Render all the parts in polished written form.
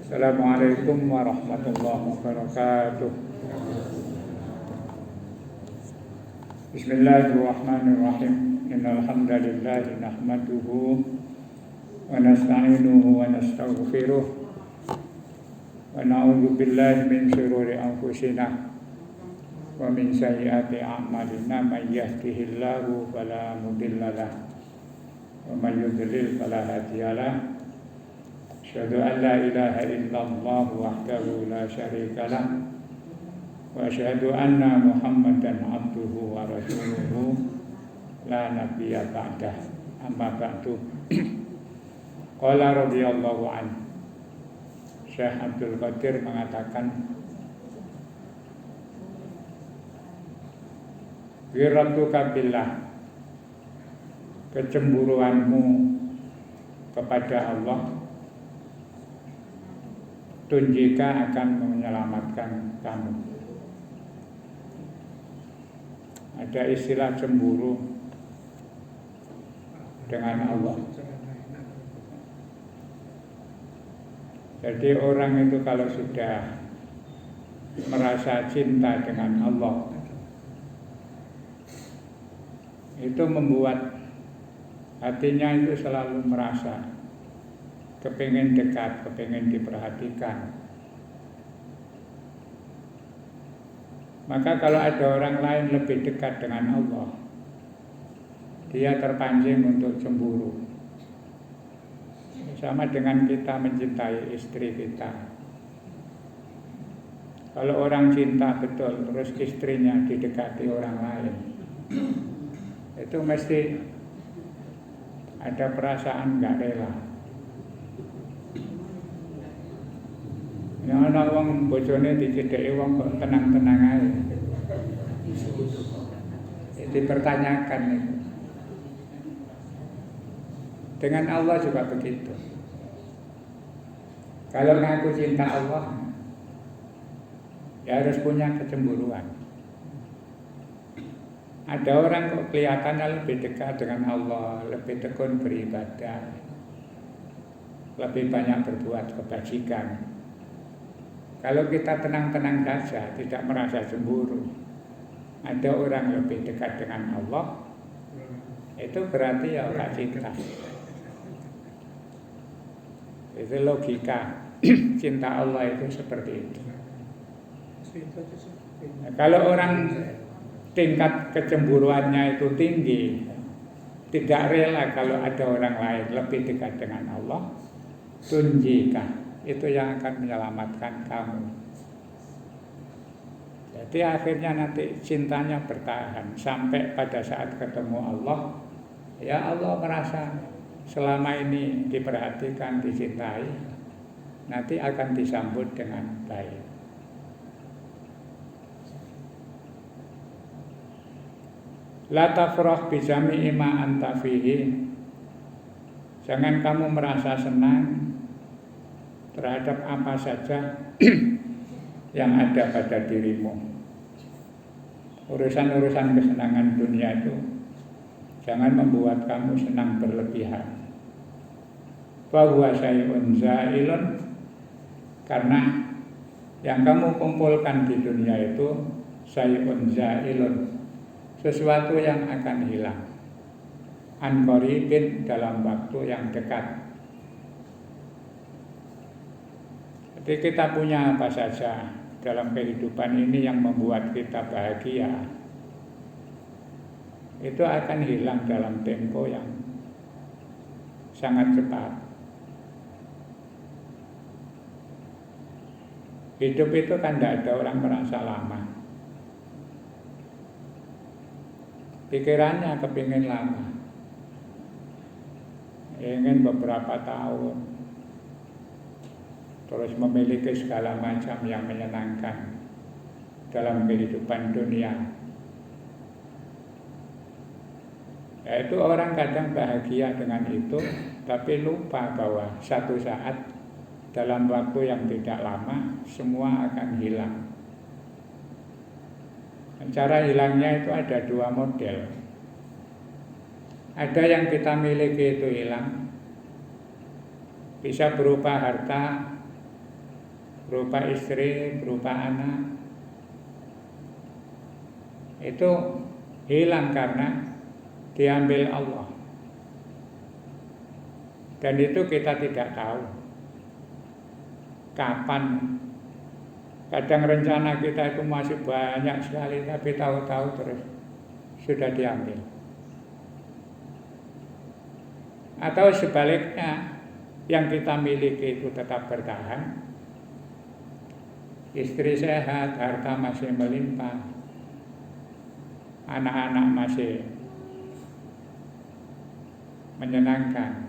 Assalamualaikum warahmatullahi wabarakatuh. Bismillahirrahmanirrahim. Innal hamdalillah nahmaduhu wa nasta'inuhu wa nastaghfiruh wa na'udzu billahi min shururi anfusina wa min sayyiati a'malina may yahdihillahu fala mudilla lahu wa may yudlil fala hadiyalah. Asyhadu an la ilaha illallah wahdahu la syarika lah wa asyhadu anna Muhammadan abduhu wa rasuluhu la nabiyya ba'dah. Amma ba'du. Qala radhiyallahu anhu, Syekh Abdul Qadir mengatakan, wiratuka billah, kecemburuanmu kepada Allah, tunjika akan menyelamatkan kamu. Ada istilah cemburu dengan Allah. Jadi orang itu kalau sudah merasa cinta dengan Allah, itu membuat hatinya itu selalu merasa kepingin dekat, kepingin diperhatikan. Maka kalau ada orang lain lebih dekat dengan Allah, dia terpancing untuk cemburu. Sama dengan kita mencintai istri kita. Kalau orang cinta betul, terus istrinya didekati orang lain, itu mesti ada perasaan gak rela. Ya ana wong bojone dicedheki wong kok tenang-tenang ae. Dipertanyakan itu. Dengan Allah juga begitu. Kalau ngaku cinta Allah, ya harus punya kecemburuan. Ada orang kok kelihatannya lebih dekat dengan Allah, lebih tekun beribadah, lebih banyak berbuat kebajikan. Kalau kita tenang-tenang saja, tidak merasa cemburu, ada orang lebih dekat dengan Allah, itu berarti ya orang cinta. Itu logika cinta Allah itu seperti itu. Nah, kalau orang tingkat kecemburuannya itu tinggi, tidak rela kalau ada orang lain lebih dekat dengan Allah, tunjika, itu yang akan menyelamatkan kamu. Jadi akhirnya nanti cintanya bertahan sampai pada saat ketemu Allah, ya Allah merasa selama ini diperhatikan, dicintai, nanti akan disambut dengan baik. La tafrah bi jami'i ma anta fihi. Jangan kamu merasa senang terhadap apa saja yang ada pada dirimu. Urusan-urusan kesenangan dunia itu jangan membuat kamu senang berlebihan. Fa huwa syai'un zailun, karena yang kamu kumpulkan di dunia itu syai'un zailun, sesuatu yang akan hilang. An qaribin, dalam waktu yang dekat. Jadi kita punya apa saja dalam kehidupan ini yang membuat kita bahagia, itu akan hilang dalam tempo yang sangat cepat. Hidup itu kan tidak ada orang merasa lama. Pikirannya kepingin lama, ingin beberapa tahun, terus memiliki segala macam yang menyenangkan dalam kehidupan dunia. Yaitu orang kadang bahagia dengan itu, tapi lupa bahwa satu saat dalam waktu yang tidak lama semua akan hilang. Cara hilangnya itu ada dua model. Ada yang kita miliki itu hilang, bisa berupa harta, berupa istri, berupa anak, itu hilang karena diambil Allah. Dan itu kita tidak tahu kapan. Kadang rencana kita itu masih banyak sekali, tapi tahu-tahu terus sudah diambil. Atau sebaliknya, yang kita miliki itu tetap bertahan, istri sehat, harta masih melimpah, anak-anak masih menyenangkan.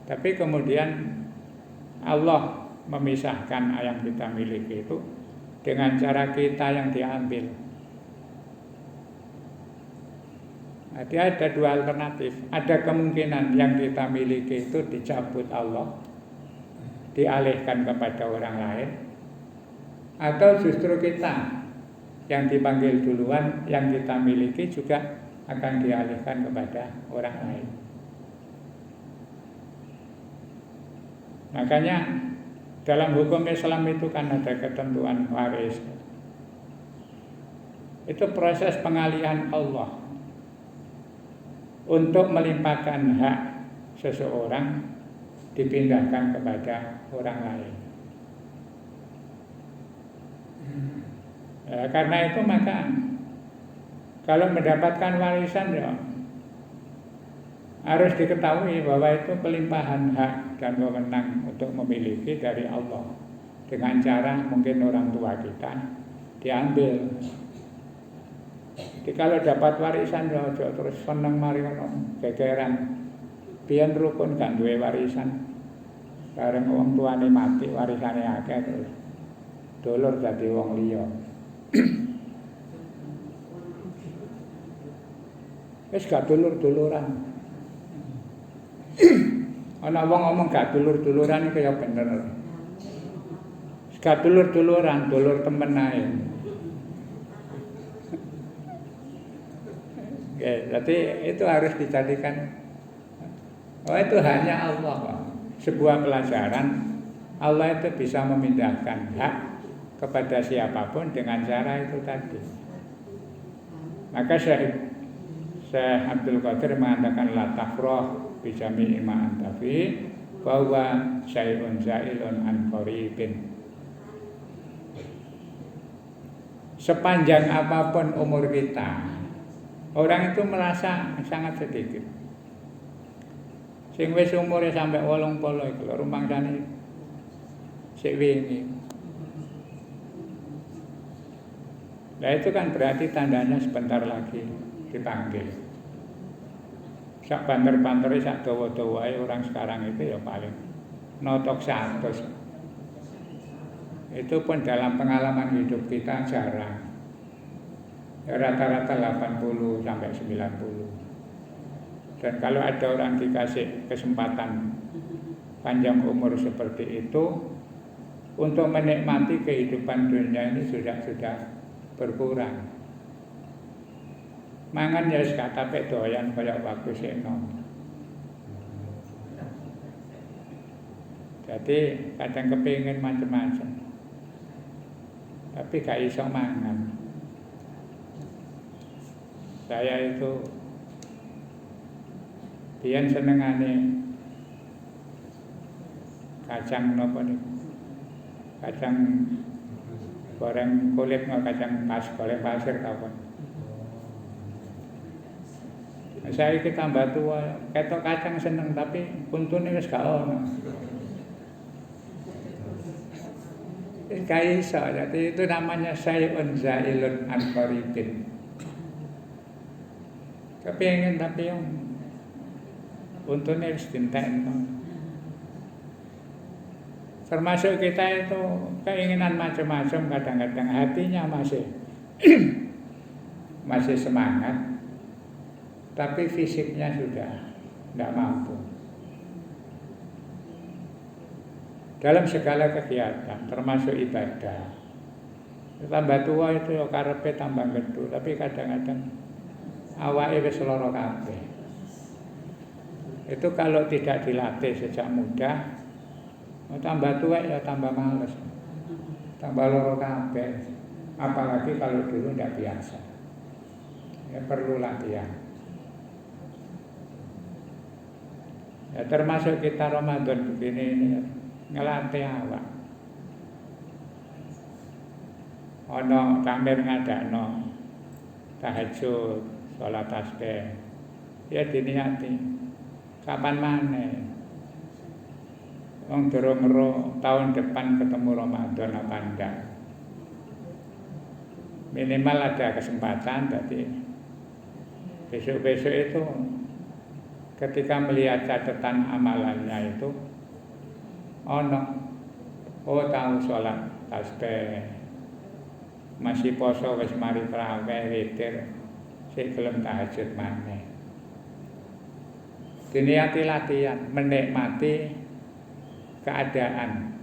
Tapi kemudian Allah memisahkan yang kita miliki itu dengan cara kita yang diambil. Jadi ada dua alternatif. Ada kemungkinan yang kita miliki itu dicabut Allah, dialihkan kepada orang lain, atau justru kita yang dipanggil duluan, yang kita miliki juga akan dialihkan kepada orang lain. Makanya dalam hukum Islam itu kan ada ketentuan waris. Itu proses pengalihan Allah untuk melimpahkan hak seseorang dipindahkan kepada orang lain. Karena itu maka kalau mendapatkan warisan ya harus diketahui bahwa itu pelimpahan hak dan wewenang untuk memiliki dari Allah dengan cara mungkin orang tua kita diambil. Jadi kalau dapat warisan ya terus seneng mari ono gegeran. Biyen rukun gak duwe warisan. Bareng wong tuane mati warisane akeh terus dulur dadi wong liya. Wis gak dulur-duluran. Ana wong ngomong gak dulur-duluran iki ya bener. Gak dulur-duluran, dulur temen ae. Oke, jadi itu harus dijadikan. Oh, itu hanya Allah, Pak. Sebuah pelajaran Allah itu bisa memindahkan hak kepada siapapun dengan cara itu tadi. Maka Syekh Abdul Qadir mengatakan la tafrah bijami ma antafi bahwa syai'un zailun an qaribin. Sepanjang apapun umur kita, orang itu merasa sangat sedikit. Sing wis umure sampai 80 iku lho rumangsane sik wingi. Nah itu kan berarti tandanya sebentar lagi dipanggil. Sak banter-bantere sak dawa-dawae orang sekarang itu ya paling notok 100. Itu pun dalam pengalaman hidup kita jarang. Ya, rata-rata 80 sampai 90. Dan kalau ada orang dikasih kesempatan panjang umur seperti itu untuk menikmati kehidupan dunia ini sudah berkurang. Mangan ya sekatape doyan kaya waktu seno. Jadi kadang kepingin macam-macam, tapi gak iso mangan. Saya itu biyen senengane kacang napa niku. Kacang goreng kulit nggak kacang goreng pasir kapan. Saya iki tambah tua, ketok kacang seneng tapi puntune wis gak ono. Kaisa, jadi itu namanya syai'un zailun an qaribin. Kepengin tapi yang untune wis dintekno. Termasuk kita itu keinginan macam-macam, kadang-kadang hatinya masih semangat, tapi fisiknya sudah tidak mampu. Dalam segala kegiatan, termasuk ibadah. Tambah tua itu ya karepe tambah gedhe, tapi kadang-kadang awake wis lara kabeh. Itu kalau tidak dilatih sejak muda, Tambah tua ya tambah males, tambah loro kabeh. Apalagi kalau dulu tidak biasa, ya perlu latihan. Ya termasuk kita Ramadan begini ini ngelatih awak. Ono takmir ngadakno tahajud, sholat tasbih, ya diniati. Kapan maneh? Wong durung tahun depan ketemu Ramadan apa enggak? Minimal ada kesempatan, berarti besok-besok itu ketika melihat catatan amalannya itu, tahu sholat tasbih, masih poso wis mari tarawih witir, sik gelem tahajud maneh. Diniati latihan, menikmati keadaan,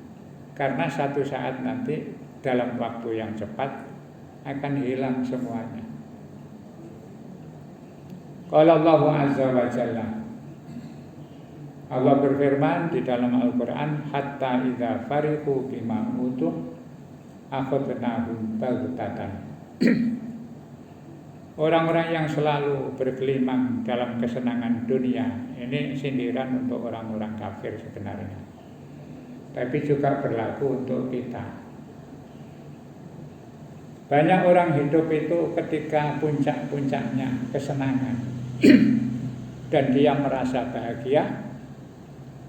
karena satu saat nanti dalam waktu yang cepat akan hilang semuanya. Qala Allah Azza wa Jalla, Allah berfirman di dalam Al-Quran, hatta idza fariqu bima utuh akhadnahum baghtatan. Orang-orang yang selalu bergelimang dalam kesenangan dunia, ini sindiran untuk orang-orang kafir sebenarnya, tapi juga berlaku untuk kita. Banyak orang hidup itu ketika puncak-puncaknya kesenangan dan dia merasa bahagia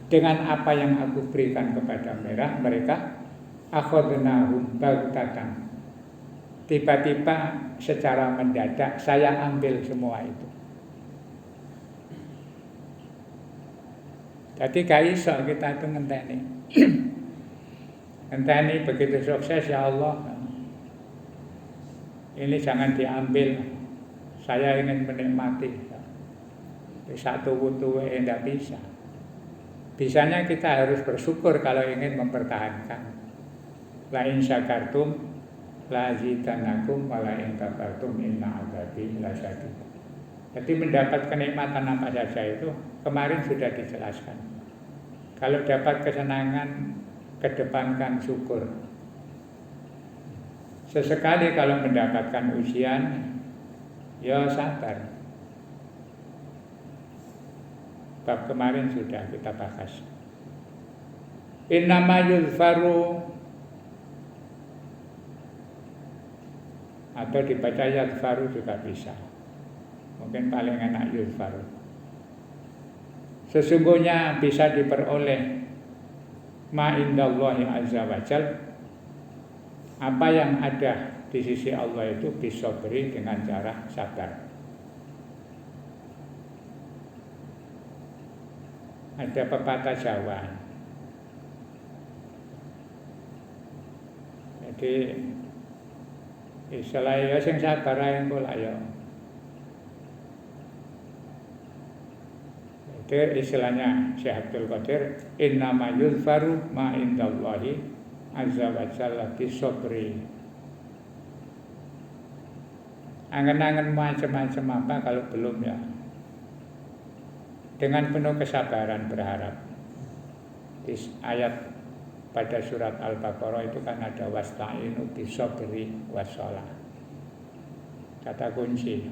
dengan apa yang aku berikan kepada mereka, akhadnahum baghtatan. Tiba-tiba secara mendadak saya ambil semua itu. Jadi gak iso kita itu ngenteni. Ngenteni begitu sukses, ya Allah, ini jangan diambil, saya ingin menikmati. Satu wutu tidak bisa. Bisanya kita harus bersyukur kalau ingin mempertahankan. La in syakartum la azidannakum wa la in kafartum inna adzabi lasyadid. Jadi mendapat kenikmatan apa saja itu kemarin sudah dijelaskan. Kalau dapat kesenangan, kedepankan syukur. Sesekali kalau mendapatkan ujian, ya sabar. Bab kemarin sudah kita bahas. Innama yuzfaru, atau dibaca yadfaru juga bisa. Mungkin paling enak yudfaru. Sesungguhnya bisa diperoleh ma indallahi azza wa jal, apa yang ada di sisi Allah itu bisa beri dengan cara sabar. Ada pepatah Jawa. Jadi istilahnya sing sabar ae engko lak ya. Itu istilahnya Syekh Abdul Qadir, innama yuzfaru ma indallahi azza wa jalla bisobri. Angen-angen macam-macam apa kalau belum ya. Dengan penuh kesabaran berharap. Di ayat pada surat Al-Baqarah itu kan ada wasta'inu bisobri wassalah. Kata kunci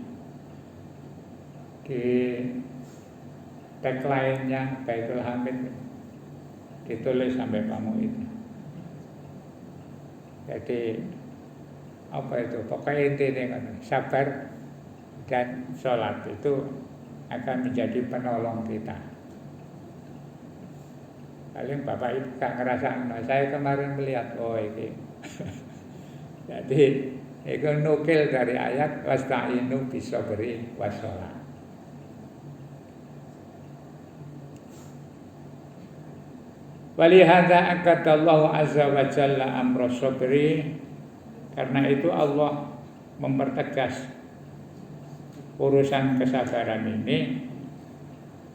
di tagline-nya Baitul Hamid ditulis sampai Pamuid. Jadi apa itu? Pokoknya intinya kan sabar dan sholat itu akan menjadi penolong kita. Paling Bapak Ibu gak ngerasa, saya kemarin melihat, ini jadi itu nukil dari ayat wasta'inu bisobri wassalah. Walihada akadallahu azza wa jalla amra sobri, karena itu Allah mempertegas urusan kesabaran ini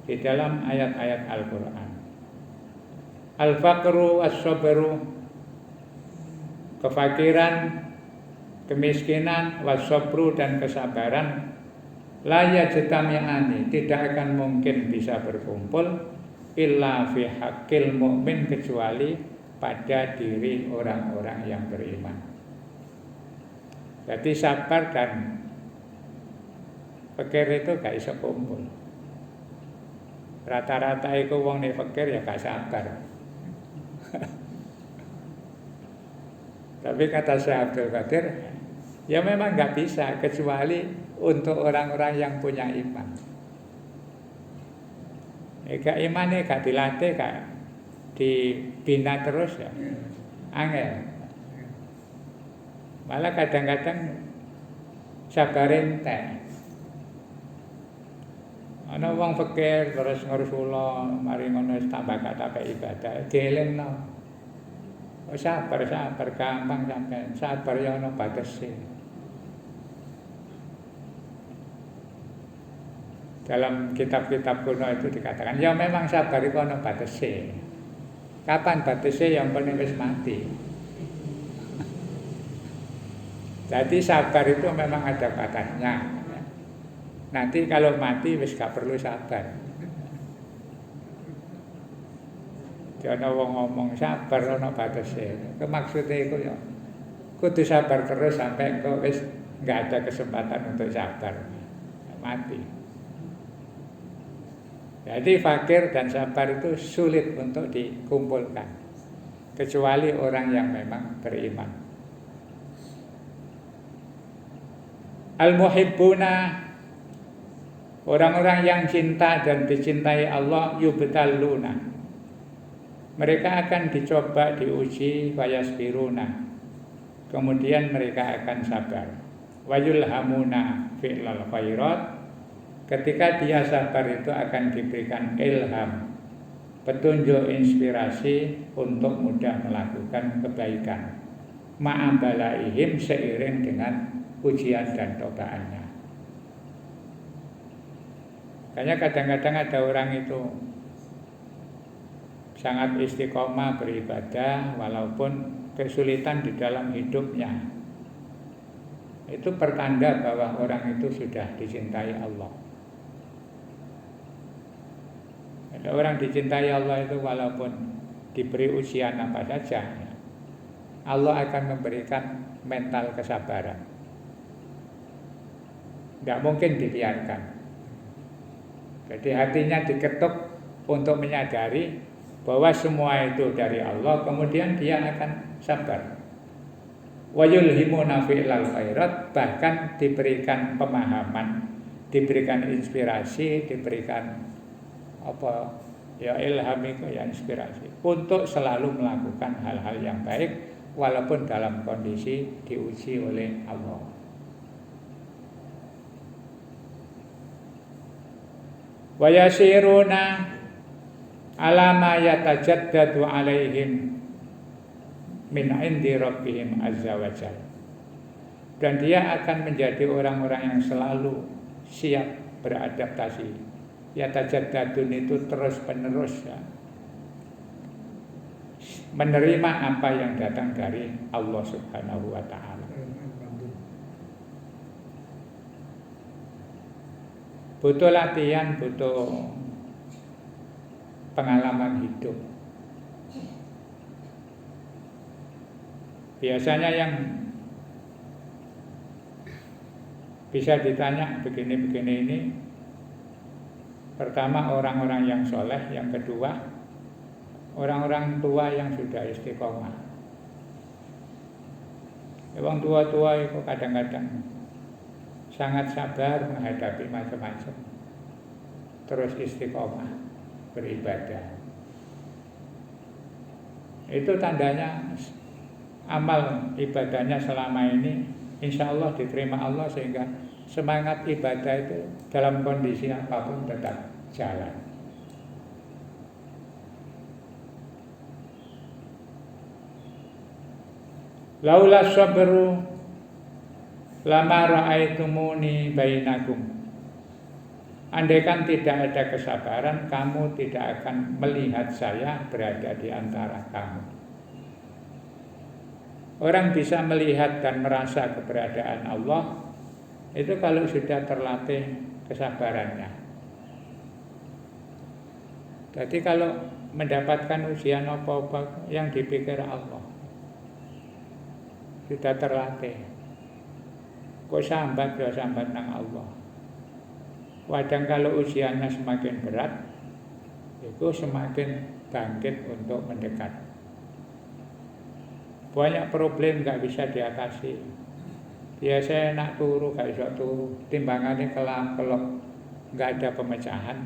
di dalam ayat-ayat Al-Quran. Al-faqru was-sabru, kefakiran, kemiskinan, was-sabru dan kesabaran, la yajtami'ani, tidak akan mungkin bisa berkumpul illa fi haqqil mu'min, kecuali pada diri orang-orang yang beriman. Jadi sabar dan fakir itu gak iso kumpul. Rata-rata iku wong nek fakir ya gak sabar. Tapi kata Syekh Abdul Qadir, ya memang gak bisa kecuali untuk orang-orang yang punya iman. Gak imannya gak dilatih, gak dibina terus ya, angel. Malah kadang-kadang sabar entek. Ana wong fakir terus ngurus kula, mari ngono tambah kata ibadah, dielingno. Sabar gampang sampean. Sabar ya ana batese. Dalam kitab-kitab kuno itu dikatakan, ya memang sabar itu ana batese. Kapan batese? Yang penting wis mati. Jadi sabar itu memang ada batasnya. Nanti kalau mati wis gak perlu sabar. Ana wong ngomong sabar ana batese. Maksudnya iku ya kudu sabar terus sampai kok wis enggak ada kesempatan untuk sabar. Mati. Jadi fakir dan sabar itu sulit untuk dikumpulkan kecuali orang yang memang beriman. Al-muhibbuna, orang-orang yang cinta dan dicintai Allah, yubtaluna, mereka akan dicoba, diuji, fayasbiruna, kemudian mereka akan sabar. Wayulhamuna fi'lal khairat, ketika dia sabar itu akan diberikan ilham, petunjuk, inspirasi untuk mudah melakukan kebaikan. Ma'abalaihim, seiring dengan ujian dan cobaannya. Kayaknya kadang-kadang ada orang itu sangat istiqomah beribadah walaupun kesulitan di dalam hidupnya. Itu pertanda bahwa orang itu sudah dicintai Allah. Ada orang dicintai Allah itu walaupun diberi ujian apa saja, Allah akan memberikan mental kesabaran. Tidak mungkin dibiarkan. Jadi hatinya diketuk untuk menyadari bahwa semua itu dari Allah, kemudian dia akan sabar. Wa yulhimuna fi'lal khairat, bahkan diberikan pemahaman, diberikan inspirasi, diberikan apa ya, ilham itu ya, inspirasi untuk selalu melakukan hal-hal yang baik walaupun dalam kondisi diuji oleh Allah. Wa yasiruna ala ma yatajaddadu alaihim min indi rabbihim azza wa jalla. Dan dia akan menjadi orang-orang yang selalu siap beradaptasi. Yatajaddadun itu terus menerus ya, menerima apa yang datang dari Allah Subhanahu wa ta'ala. Butuh latihan, butuh pengalaman hidup. Biasanya yang bisa ditanya begini-begini ini, pertama orang-orang yang soleh, yang kedua orang-orang tua yang sudah istiqomah. Orang tua-tua itu kadang-kadang sangat sabar menghadapi macam-macam, terus istiqomah beribadah. Itu tandanya amal ibadahnya selama ini insya Allah diterima Allah, sehingga semangat ibadah itu dalam kondisi apapun tetap jalan. Laula sabru lama ra'aitumuni bainakum. Andaikan tidak ada kesabaran, kamu tidak akan melihat saya berada di antara kamu. Orang bisa melihat dan merasa keberadaan Allah itu kalau sudah terlatih kesabarannya. Jadi kalau mendapatkan ujian apa-apa yang dipikir Allah, sudah terlatih. Kok sambat ya sambat nang Allah. Kadang kalau ujiannya semakin berat, itu semakin bangkit untuk mendekat. Banyak problem nggak bisa diatasi. Biasanya nak turu gak bisa turu, timbangannya kelak-kelok, nggak ada pemecahan.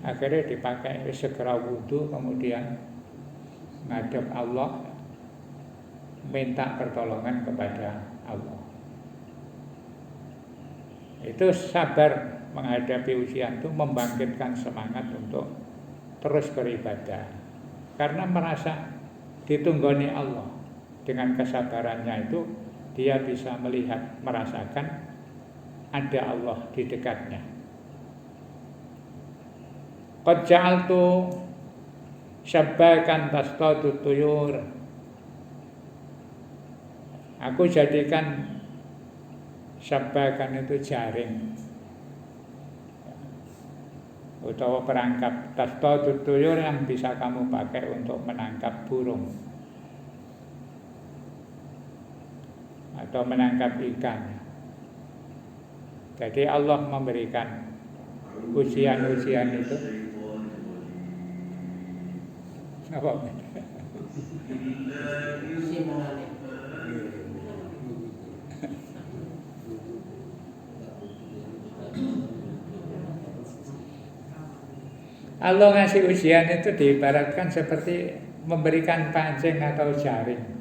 Akhirnya dipakai segera wudhu, kemudian ngadep Allah, minta pertolongan kepada Allah. Itu sabar menghadapi ujian itu membangkitkan semangat untuk terus beribadah. Karena merasa ditunggoni Allah. Dengan kesabarannya itu dia bisa melihat, merasakan ada Allah di dekatnya. Qad ja'altu syabbakan tastadu tuyur. Aku jadikan syabbakan itu jaring utawa perangkap tastadu tuyur yang bisa kamu pakai untuk menangkap burung atau menangkap ikan. Jadi Allah memberikan ujian-ujian itu. Apa? Allah ngasih ujian itu diibaratkan seperti memberikan pancing atau jaring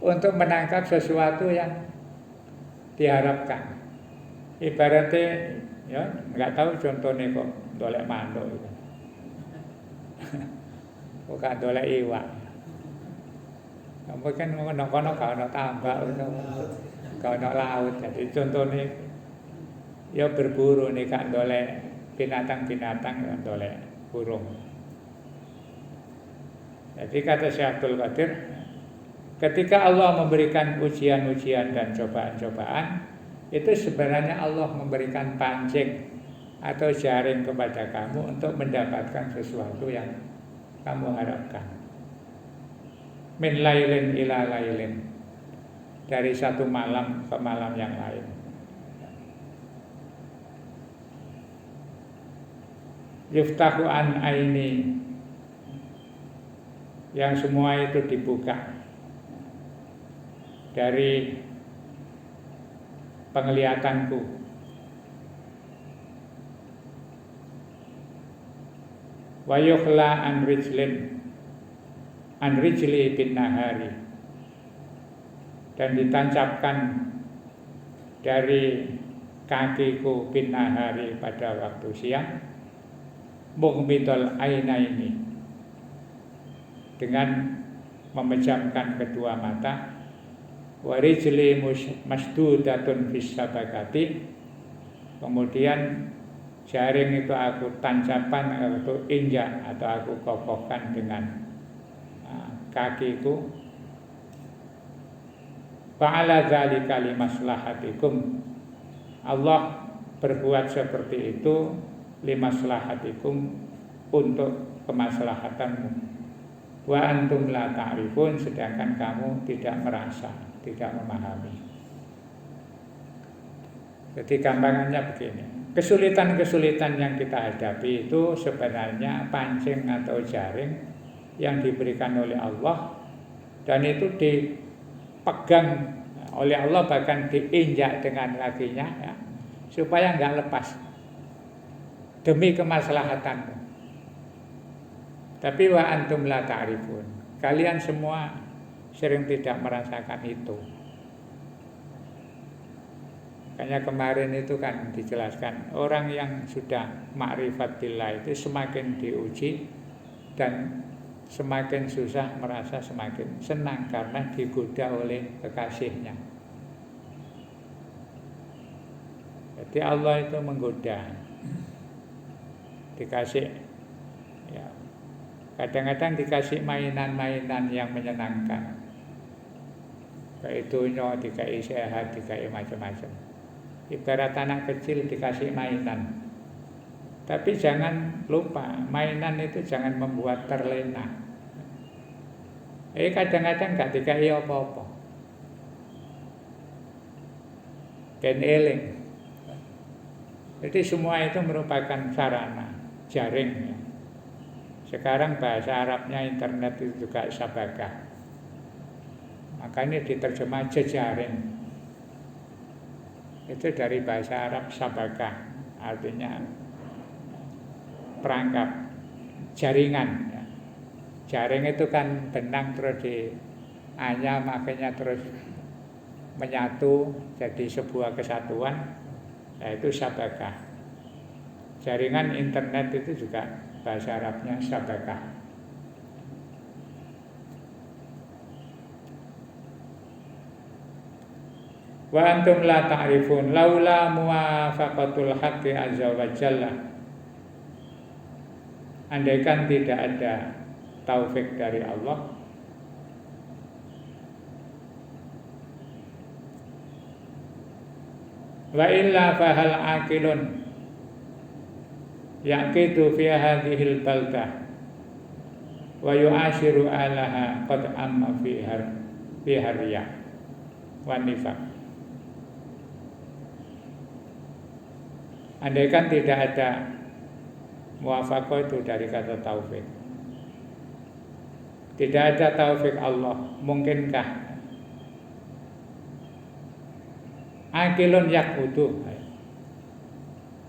untuk menangkap sesuatu yang diharapkan. Ibaratnya, ya nggak tahu contohnya kok dolek mandok itu, bukan dolek iwak. Mungkin kono gak ono tambak, gak ono laut. Jadi contohnya, ya berburu nih kak dolek binatang-binatang, dolek burung. Jadi kata Syekh Abdul Qadir, ketika Allah memberikan ujian-ujian dan cobaan-cobaan, itu sebenarnya Allah memberikan pancing atau jaring kepada kamu untuk mendapatkan sesuatu yang kamu harapkan. Min lailin ila lailin, dari satu malam ke malam yang lain. Yuftahu an aini, yang semua itu dibuka dari penglihatanku. Wa yukhla an rijli bin nahari, dan ditancapkan dari kakiku bin nahari pada waktu siang, mughmidul ainaini, dengan memejamkan kedua mata, wa rijli masdudatun fis sabakati, kemudian jaring itu aku tancapkan atau injak atau aku kokohkan dengan kakiku. Fa'ala dzalika limaslahatikum, Allah berbuat seperti itu limaslahatikum, untuk kemaslahatanmu. Wa antum la ta'rifun, sedangkan kamu tidak merasa, tidak memahami. Jadi gampangannya begini, kesulitan-kesulitan yang kita hadapi itu sebenarnya pancing atau jaring yang diberikan oleh Allah, dan itu dipegang oleh Allah, bahkan diinjak dengan kakinya, ya, supaya enggak lepas, demi kemaslahatanmu. Tapi wa antum la ta'rifun, kalian semua sering tidak merasakan itu. Makanya kemarin itu kan dijelaskan, orang yang sudah ma'rifat billah itu semakin diuji dan semakin susah merasa semakin senang karena digoda oleh kekasihnya. Jadi Allah itu menggoda, dikasih, ya, kadang-kadang dikasih mainan-mainan yang menyenangkan, kayak dunia, dikai sehat, dikai macam-macam. Ibarat anak kecil dikasih mainan, Tapi jangan lupa, mainan itu jangan membuat terlena. Kadang-kadang gak dikai apa-apa. Ben eling. Jadi semua itu merupakan sarana jaring ya. Sekarang bahasa Arabnya internet itu juga sabakah. Makanya diterjemah jejaring. Itu dari bahasa Arab sabakah, artinya perangkap, jaringan ya. Jaring itu kan benang terus dianyam, akhirnya terus menyatu jadi sebuah kesatuan, yaitu sabakah. Jaringan internet itu juga bahasa Arabnya sabakah. Wa antum la ta'rifun laula muwafaqatul haqqi azza wa jalla. Andaikan tidak ada taufik dari Allah, wa illa fahal aqilun yaqitu fi hadhil baldah wa yu'ashiru alaha qad amma fi harya wa nifaq. Andaikan tidak ada muwafaqah itu dari kata taufik, tidak ada taufik Allah, mungkinkah akilun yaqutu,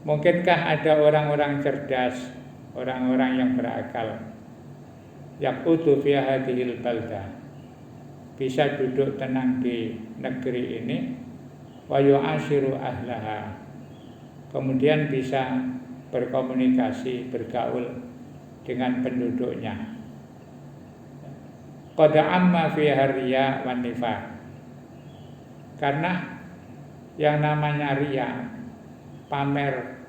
mungkinkah ada orang-orang cerdas, orang-orang yang berakal, yaqutu fi hadhil baldah, bisa duduk tenang di negeri ini, wa yu'ashiru ahlaha, kemudian bisa berkomunikasi, bergaul dengan penduduknya. Qad amma fi harya wan nifaq. Karena yang namanya riya, pamer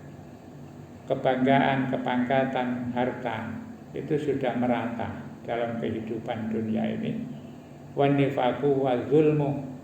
kebanggaan, kepangkatan, harta, itu sudah merata dalam kehidupan dunia ini. Wan nifaqu wa zulmu